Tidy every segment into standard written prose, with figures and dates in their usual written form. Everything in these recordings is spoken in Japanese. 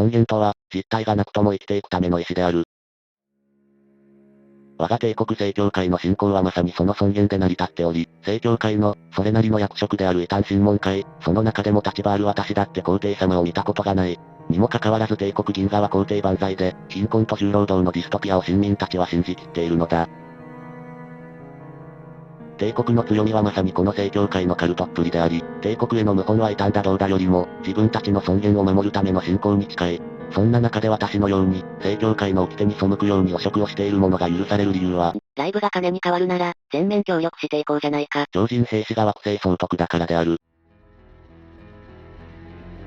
尊厳とは、実体がなくとも生きていくための意志である。我が帝国正教会の信仰はまさにその尊厳で成り立っており、正教会の、それなりの役職である異端審問会、その中でも立場ある私だって皇帝様を見たことがない。にもかかわらず帝国銀河は皇帝万歳で、貧困と重労働のディストピアを市民たちは信じきっているのだ。帝国の強みはまさにこの正教会のカルトっぷりであり、帝国への謀反は異端だどうだよりも、自分たちの尊厳を守るための信仰に近い。そんな中で私のように、正教会の掟に背くように汚職をしている者が許される理由は、ライブが金に変わるなら、全面協力していこうじゃないか。超人兵士が惑星総督だからである。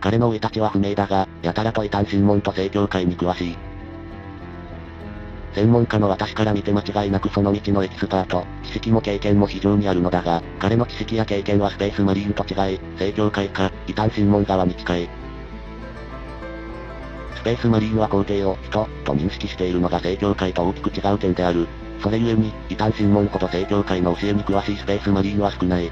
彼の生い立ちは不明だが、やたらと異端審問と正教会に詳しい。専門家の私から見て間違いなくその道のエキスパート、知識も経験も非常にあるのだが、彼の知識や経験はスペースマリーンと違い、正教会か、異端審問側に近い。スペースマリーンは皇帝を人と認識しているのが正教会と大きく違う点である。それゆえに、異端審問ほど正教会の教えに詳しいスペースマリーンは少ない。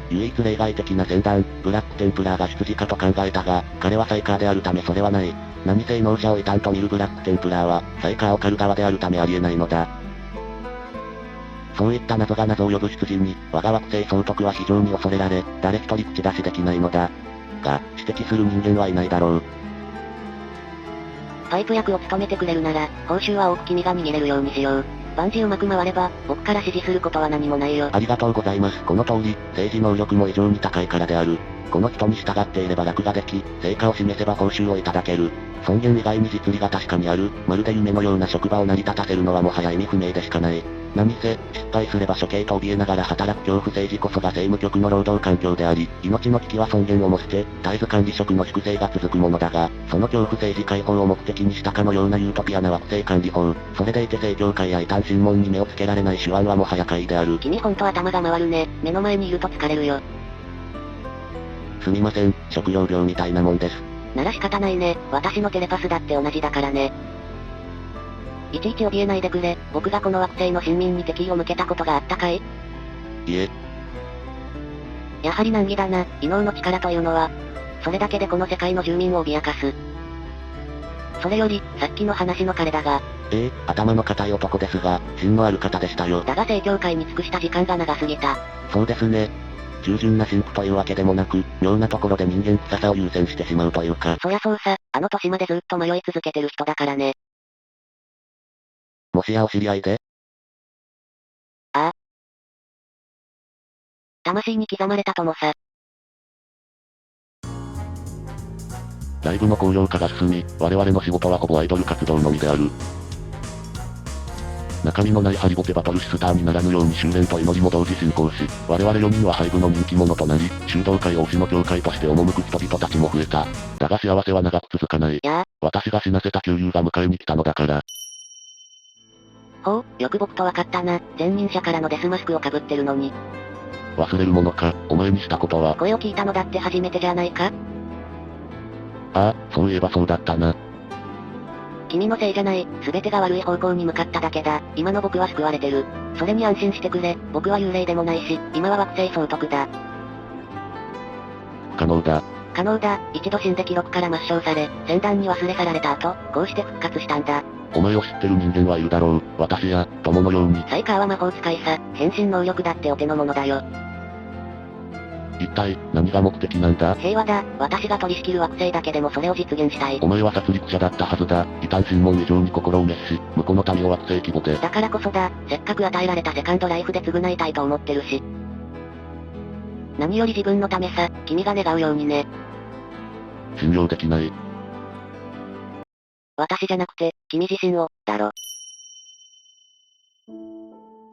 唯一例外的な船団、ブラックテンプラーが出自かと考えたが、彼はサイカーであるためそれはない。何性能者を異端と見るブラックテンプラーは、サイカーを狩る側であるためありえないのだ。そういった謎が謎を呼ぶ出自に、我が惑星総督は非常に恐れられ、誰一人口出しできないのだ。が、指摘する人間はいないだろう。パイプ役を務めてくれるなら、報酬は多く君が握れるようにしよう。万事うまく回れば、僕から指示することは何もないよ。ありがとうございます。この通り、政治能力も異常に高いからである。この人に従っていれば楽ができ、成果を示せば報酬をいただける。尊厳以外に実利が確かにある、まるで夢のような職場を成り立たせるのはもはや意味不明でしかない。何せ、失敗すれば処刑と怯えながら働く恐怖政治こそが政務局の労働環境であり、命の危機は尊厳をも捨て、絶えず管理職の粛清が続くものだが、その恐怖政治解放を目的にしたかのようなユートピアな惑星管理法、それでいて正教会や異端審問に目をつけられない手腕はもはや怪異である。君ほんと頭が回るね。目の前にいると疲れるよ。すみません、食料病みたいなもんです。なら仕方ないね。私のテレパスだって同じだからね。いちいち怯えないでくれ。僕がこの惑星の市民に敵意を向けたことがあったかい？いえ。やはり難儀だな、異能の力というのは。それだけでこの世界の住民を脅かす。それより、さっきの話の彼だが。頭の固い男ですが、芯のある方でしたよ。だが正教会に尽くした時間が長すぎた。そうですね。従順な神父というわけでもなく、妙なところで人間臭さを優先してしまうというか。そりゃそうさ、あの年までずっと迷い続けてる人だからね。もしやお知り合いで？ああ。魂に刻まれた友さ。ライブの高量化が進み、我々の仕事はほぼアイドル活動のみである。中身のないハリボテバトルシスターにならぬように修練と祈りも同時進行し、我々4人は廃部の人気者となり、修道会を推しの教会として赴く人々たちも増えた。だが幸せは長く続かない。私が死なせた旧友が迎えに来たのだから。ほう、よく僕と分かったな。前任者からのデスマスクを被ってるのに。忘れるものか、お前にしたことは。声を聞いたのだって初めてじゃないか？ああ、そういえばそうだったな。君のせいじゃない。全てが悪い方向に向かっただけだ。今の僕は救われてる。それに安心してくれ。僕は幽霊でもないし、今は惑星総督だ。可能だ。可能だ。一度死んで記録から抹消され、船団に忘れ去られた後、こうして復活したんだ。お前を知ってる人間はいるだろう。私や、友のように。サイカーは魔法使いさ。変身能力だってお手の物だよ。一体、何が目的なんだ？平和だ。私が取り仕切る惑星だけでもそれを実現したい。お前は殺戮者だったはずだ。異端審問以上に心を熱し、向こうの民を惑星規模で。だからこそだ。せっかく与えられたセカンドライフで償いたいと思ってるし。何より自分のためさ、君が願うようにね。信用できない。私じゃなくて、君自身を、だろ。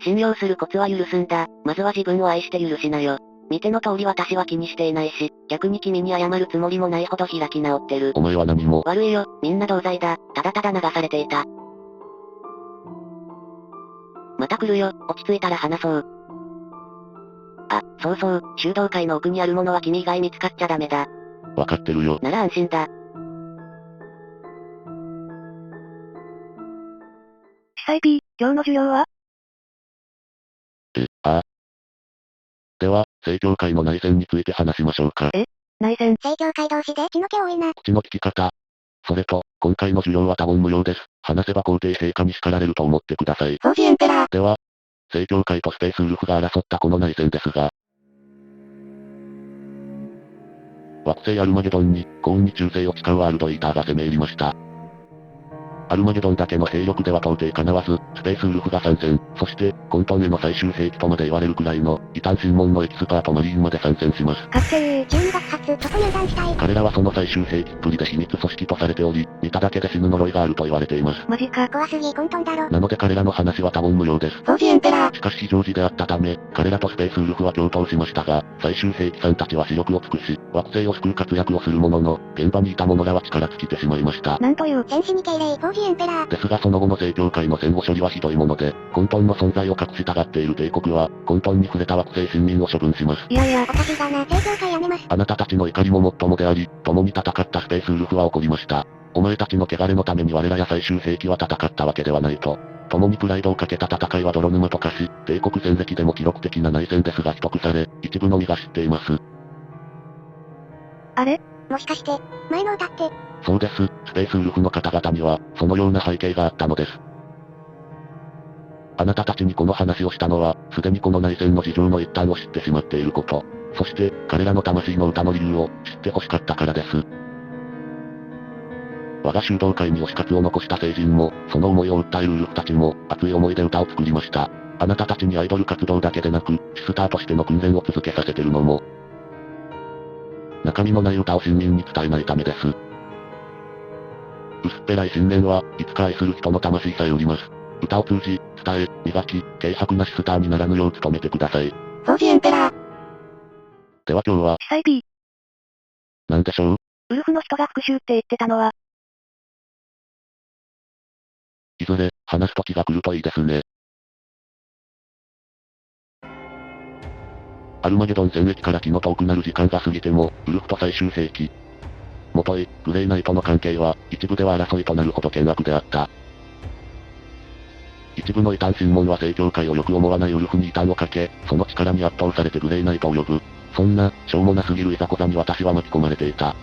信用するコツは許すんだ。まずは自分を愛して許しなよ。見ての通り私は気にしていないし、逆に君に謝るつもりもないほど開き直ってる。お前は何も。悪いよ、みんな同罪だ。ただただ流されていた。また来るよ、落ち着いたら話そう。あ、そうそう、修道会の奥にあるものは君以外見つかっちゃダメだ。わかってるよ。なら安心だ。司祭 P、今日の授業は？ああ。では、正教会の内戦について話しましょうか。内戦。正教会同士で血の気多いな。口の利き方。それと、今回の授業は多言無用です。話せば皇帝陛下に叱られると思ってください。フォージエンペラー。では、正教会とスペースウルフが争ったこの内戦ですが、惑星アルマゲドンに、幸運に忠誠を誓うワールドイーターが攻め入りました。アルマゲドンだけの兵力では到底叶わず、スペースウルフが参戦。そして、混沌への最終兵器とまで言われるくらいの、異端審問のエキスパートマリーンまで参戦します。覚醒、12月発、突入団したい。彼らはその最終兵器っぷりで秘密組織とされており、見ただけで死ぬ呪いがあると言われています。マジか。怖すぎ、混沌だろ。なので彼らの話は多言無用です。フォージエンペラー。しかし非常時であったため、彼らとスペースウルフは共闘しましたが、最終兵器さんたちは視力を尽くし、惑星を救う活躍をするものの、現場にいた者らは力尽きてしまいました。なんという。戦士に敬礼、フォージエンペラー。ですがその後の正教会の戦後処理はひどいもので、混沌の存在を隠したがっている帝国は、混沌に触れた惑星臣民を処分します。いやいや、おかしいがな、正教会やめます。あなたたちの怒りももっともであり、共に戦ったスペースウルフは怒りました。お前たちの汚れのために我らや最終兵器は戦ったわけではないと。共にプライドをかけた戦いは泥沼と化し、帝国戦歴でも記録的な内戦ですが秘匿され、一部のみが知っています。あれ？もしかして、前の歌って。そうです、スペースウルフの方々には、そのような背景があったのです。あなたたちにこの話をしたのは、すでにこの内戦の事情の一端を知ってしまっていること。そして、彼らの魂の歌の理由を知って欲しかったからです。我が修道会に推し活を残した聖人も、その思いを訴えるウルフたちも、熱い思いで歌を作りました。あなたたちにアイドル活動だけでなく、シスターとしての訓練を続けさせてるのも、中身のない歌を親民に伝えないためです。薄っぺらい信念は、いつか愛する人の魂さえ売ります。歌を通じ、伝え、磨き、軽薄なシスターにならぬよう努めてください。フォージエンペラー。では今日は、司祭 B。何でしょう？ウルフの人が復讐って言ってたのは、いずれ、話す時が来るといいですね。アルマゲドン戦役から気の遠くなる時間が過ぎても、ウルフと最終兵器。もとい、グレイナイトの関係は、一部では争いとなるほど険悪であった。一部の異端審問は正教会をよく思わないウルフに異端をかけ、その力に圧倒されてグレイナイトを呼ぶ。そんな、しょうもなすぎるいざこざに私は巻き込まれていた。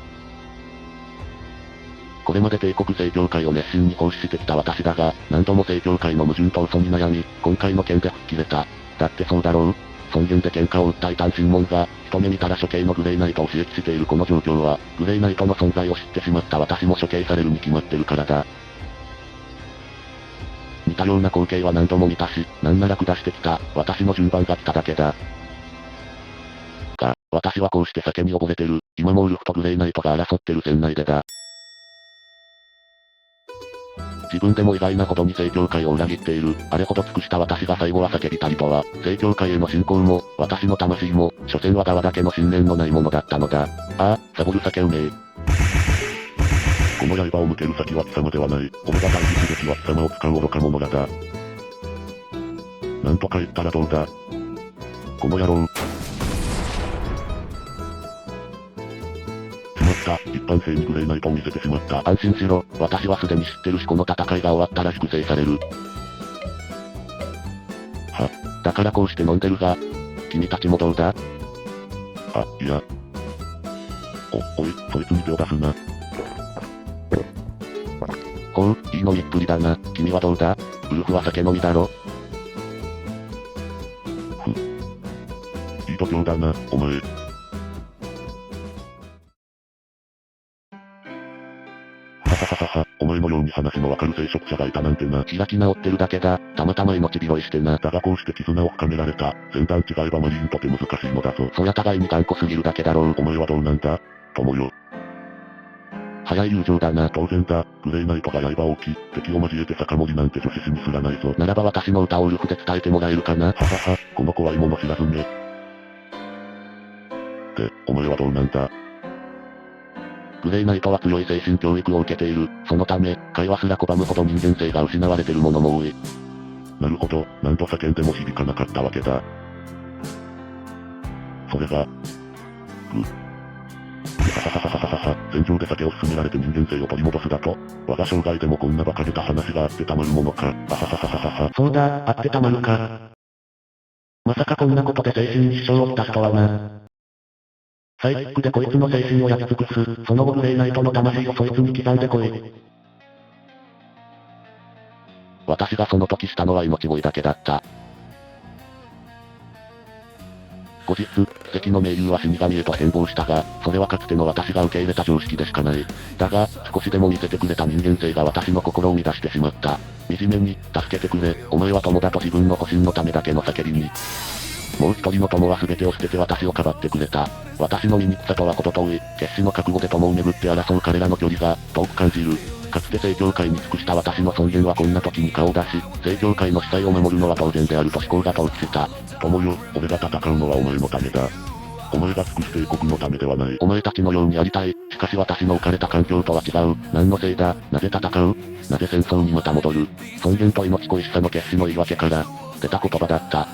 これまで帝国正教会を熱心に奉仕してきた私だが、何度も正教会の矛盾と嘘に悩み、今回の件で吹っ切れた。だってそうだろう？尊厳で喧嘩を売った異端審問が、一目見たら処刑のグレイナイトを刺激しているこの状況は、グレイナイトの存在を知ってしまった私も処刑されるに決まってるからだ。似たような光景は何度も見たし、なんなら下してきた、私の順番が来ただけだ。が、私はこうして酒に溺れてる、今もウルフとグレイナイトが争ってる戦内でだ。自分でも意外なほどに正教会を裏切っている、あれほど尽くした私が最後は叫びたりとは、正教会への信仰も、私の魂も、所詮は側だけの信念のないものだったのだ。ああ、サボる酒うめえ。この刃を向ける先は貴様ではない。俺が対峙すべきは貴様を使う愚か者らだ。なんとか言ったらどうだ。この野郎。しまった。一般性にグレイナイトを見せてしまった。安心しろ。私はすでに知ってるしこの戦いが終わったら粛清される。だからこうして飲んでるが。君たちもどうだ？あ、いや。おい、そいつに手を出すな。ほう、いい飲みっぷりだな。君はどうだ？ウルフは酒飲みだろ？いい度胸だな、お前。ははははは、お前のように話のわかる聖職者がいたなんてな。開き直ってるだけだ。たまたま命拾いしてな。だがこうして絆を深められた。先段違えばマリーンとて難しいのだぞ。そりゃ互いに頑固すぎるだけだろう。お前はどうなんだ？友よ。早い友情だな。当然だ。グレイナイトが刃を置き、敵を交えて酒盛りなんて女子史にすらないぞ。ならば私の歌をウルフで伝えてもらえるかな？ははは、この怖いもの知らずめ。で、お前はどうなんだ？グレイナイトは強い精神教育を受けている。そのため、会話すら拒むほど人間性が失われてる者も多い。なるほど、何度叫んでも響かなかったわけだ。それが、ははははははは、戦場で酒を勧められて人間性を取り戻すだと？我が生涯でもこんな馬鹿げた話があってたまるものか。はははははは。そうだ、あってたまるか。まさかこんなことで精神に支障をきたすとはな。サイキックでこいつの精神を焼き尽くす。その後グレイナイトの魂をそいつに刻んでこい。私がその時したのは命乞いだけだった。後日、奇跡の盟友は死神へと変貌したが、それはかつての私が受け入れた常識でしかない。だが、少しでも見せてくれた人間性が私の心を乱してしまった。惨めに、助けてくれ、お前は友だと自分の保身のためだけの叫びに。もう一人の友は全てを捨てて私をかばってくれた。私の醜さとは程遠い、決死の覚悟で友を巡って争う彼らの距離が、遠く感じる。かつて正教会に尽くした私の尊厳はこんな時に顔を出し、正教会の司祭を守るのは当然であると思考が統一した。友よ、俺が戦うのはお前のためだ。お前が尽くす帝国のためではない。お前たちのようにやりたい。しかし私の置かれた環境とは違う。何のせいだ。なぜ戦う。なぜ戦争にまた戻る。尊厳と命恋しさの決死の言い訳から、出た言葉だった。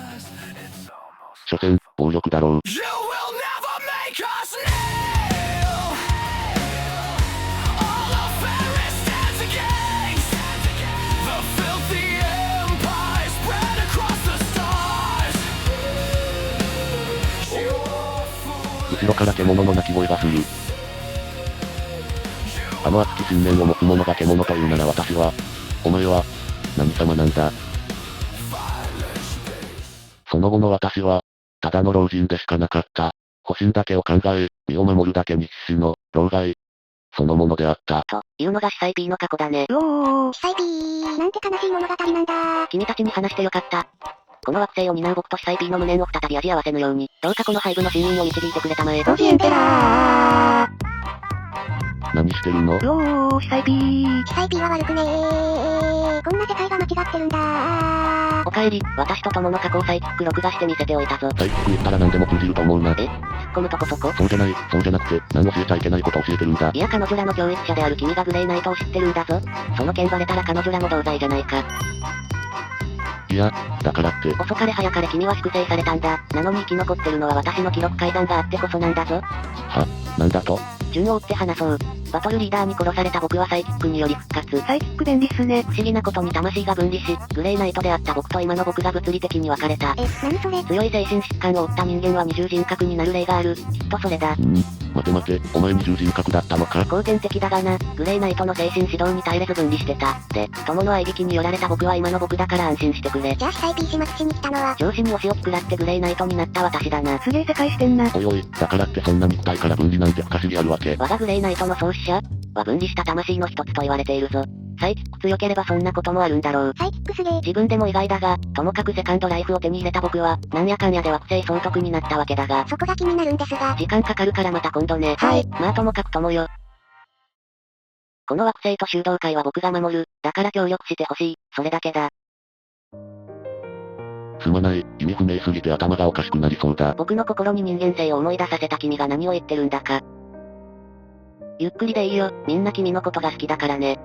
所詮、暴力だろう。後ろから獣の鳴き声がする。あの熱き信念を持つ者が獣というなら私は、お前は、何様なんだ。その後の私は、ただの老人でしかなかった。保身だけを考え、身を守るだけに必死の、老害。そのものであった。というのが司祭 P の過去だね。おー。司祭 P なんて悲しい物語なんだ。君たちに話してよかった。この惑星を担う僕と司祭 P の無念を再び味合わせぬように、どうかこの背部の真意を導いてくれたまえ。王子エンペラー。何してるの？おー、司祭 P。司祭 P は悪くねー。こんな世界が間違ってるんだ。おかえり、私と友の過去をサイキック録画して見せておいたぞ。サイキック言ったら何でも通じると思うな。突っ込むとこそこ？そうじゃない、そうじゃなくて、何教えちゃいけないことを教えてるんだ。いや彼女らの教育者である君がグレイナイトを知ってるんだぞ。その件バレたら彼女らも同罪じゃないか。いや、だからって。遅かれ早かれ君は粛清されたんだ。なのに生き残ってるのは私の記録改ざんがあってこそなんだぞ。なんだと？順を追って話そう。バトルリーダーに殺された僕はサイキックにより復活。サイキック便利っすね。不思議なことに魂が分離し、グレイナイトであった僕と今の僕が物理的に分かれた。何それ？強い精神疾患を負った人間は二重人格になる例がある。きっとそれだ。待て、お前二重人格だったのか？後天的だがな、グレイナイトの精神指導に耐えれず分離してた。で、友の合いびきによられた僕は今の僕だから安心してくれ。じゃあ司祭 P 始末しに来たのは上司に推しを食らってグレイナイトになった私だな。すげえ世界してんな。おいおい、だからってそんな肉体から分離なんて不可思議あるわけ。我がグレイナイトの創始者は分離した魂の一つと言われているぞ。サイキック強ければそんなこともあるんだろう。サイキックすげー。自分でも意外だが、ともかくセカンドライフを手に入れた僕は、なんやかんやで惑星総督になったわけだが。そこが気になるんですが。時間かかるからまた今度ね。はい。まあともかく友よ。この惑星と修道会は僕が守る。だから協力してほしい。それだけだ。すまない、意味不明すぎて頭がおかしくなりそうだ。僕の心に人間性を思い出させた君が何を言ってるんだか。ゆっくりでいいよ。みんな君のことが好きだからね。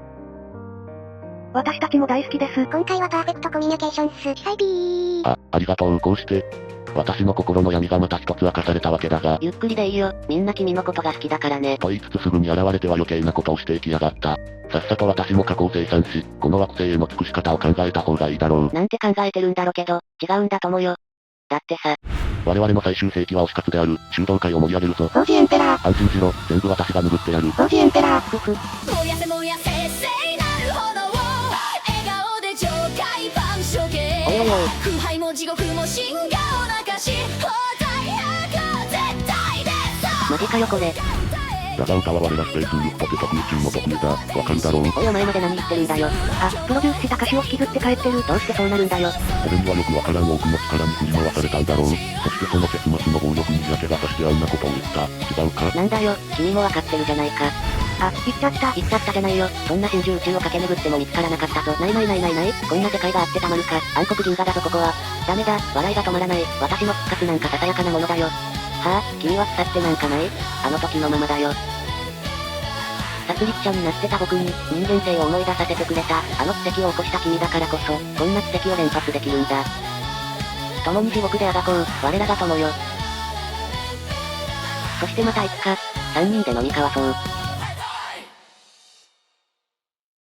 私たちも大好きです。今回はパーフェクトコミュニケーションっす。司祭 P。ありがとう。こうして、私の心の闇がまた一つ明かされたわけだが。ゆっくりでいいよ。みんな君のことが好きだからね。と言いつつすぐに現れては余計なことをしていきやがった。さっさと私も過去を清算し、この惑星への尽くし方を考えた方がいいだろう。なんて考えてるんだろけど、違うんだともよ。だってさ。我々の最終兵器は推し活である、修道会を盛り上げるぞ。王子エンペラー。安心しろ、全部私が拭ってやる。王子エンペラー。ふふ。燃やせ燃やせ聖なる炎を笑顔で上海万象系。おいおいおい。腐敗も地獄も真我を泣かし放題悪絶対でさ。マジかよこれ。だが歌は我らスペースウルフポテト空中の得意だ。わかるだろう。おいお前まで何言ってるんだよ。あ、プロデュースした歌詞を引きずって帰ってる。どうしてそうなるんだよ。俺にはよくわからん多くの力に振り回されたんだろう。そしてその結末の暴力に嫌気がさしてあんなことを言った。違うか？なんだよ、君もわかってるじゃないか。あ、言っちゃった。言っちゃったじゃないよ。そんな真珠宇宙を駆け巡っても見つからなかったぞ。ないないないないない。こんな世界があってたまるか。暗黒銀河だぞここは。ダメだ、笑いが止まらない。私の復活なんかささやかなものだよ。はぁ、君は腐ってなんかない？あの時のままだよ。殺戮者になってた僕に、人間性を思い出させてくれた、あの奇跡を起こした君だからこそ、こんな奇跡を連発できるんだ。共に地獄であがこう、我らが友よ。そしてまたいつか、3人で飲み交わそう。